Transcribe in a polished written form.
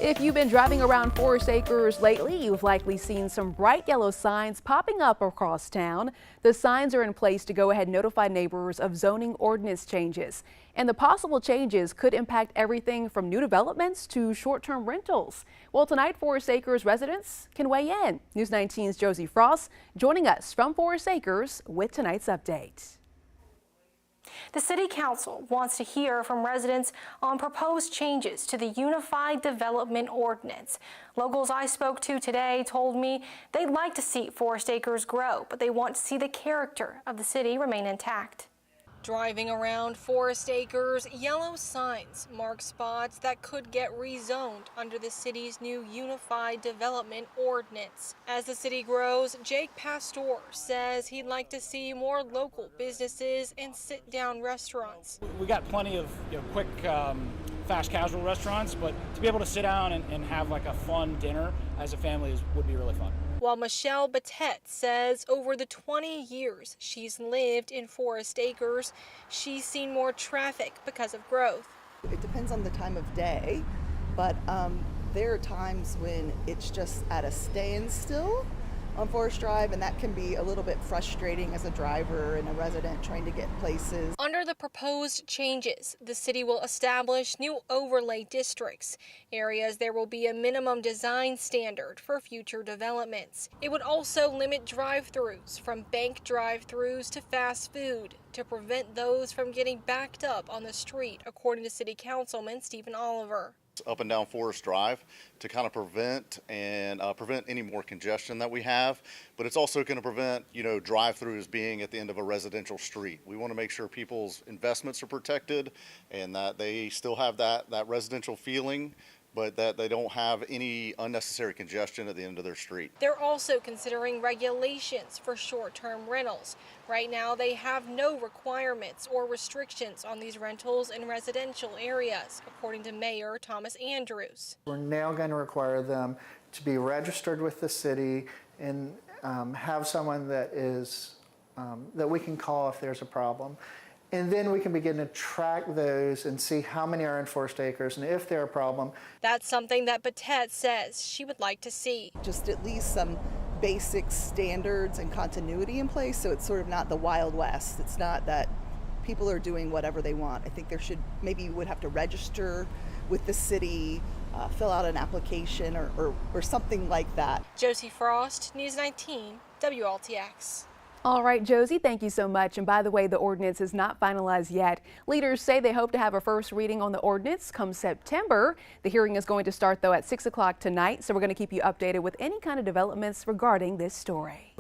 If you've been driving around Forest Acres lately, you've likely seen some bright yellow signs popping up across town. The signs are in place to go ahead and notify neighbors of zoning ordinance changes. And the possible changes could impact everything from new developments to short-term rentals. Well, tonight, Forest Acres residents can weigh in. News 19's Josie Frost joining us from Forest Acres with tonight's update. The City Council wants to hear from residents on proposed changes to the Unified Development Ordinance. Locals I spoke to today told me they'd like to see Forest Acres grow, but they want to see the character of the city remain intact. Driving around Forest Acres, yellow signs mark spots that could get rezoned under the city's new Unified Development Ordinance. As the city grows, Jake Pastor says he'd like to see more local businesses and sit-down restaurants. We got plenty of quick, fast casual restaurants, but to be able to sit down and have like a fun dinner as a family would be really fun. While Michelle Batet says over the 20 years she's lived in Forest Acres, she's seen more traffic because of growth. It depends on the time of day, but there are times when it's just at a standstill on Forest Drive, and that can be a little bit frustrating as a driver and a resident trying to get places. Under the proposed changes, the city will establish new overlay districts, areas there will be a minimum design standard for future developments. It would also limit drive-throughs from bank drive-throughs to fast food to prevent those from getting backed up on the street, according to City Councilman Stephen Oliver. Up and down Forest Drive to kind of prevent any more congestion that we have, but it's also going to prevent drive-throughs being at the end of a residential street. We want to make sure people's investments are protected and that they still have that residential feeling, but that they don't have any unnecessary congestion at the end of their street. They're also considering regulations for short-term rentals. Right now, they have no requirements or restrictions on these rentals in residential areas, according to Mayor Thomas Andrews. We're now going to require them to be registered with the city and have someone that we can call if there's a problem. And then we can begin to track those and see how many are in Forest Acres and if they're a problem. That's something that Batet says she would like to see. Just at least some basic standards and continuity in place, so it's sort of not the Wild West. It's not that people are doing whatever they want. I think maybe you would have to register with the city, fill out an application or something like that. Josie Frost, News 19, WLTX. All right, Josie, thank you so much. And by the way, the ordinance is not finalized yet. Leaders say they hope to have a first reading on the ordinance come September. The hearing is going to start, though, at 6 o'clock tonight, so we're going to keep you updated with any kind of developments regarding this story.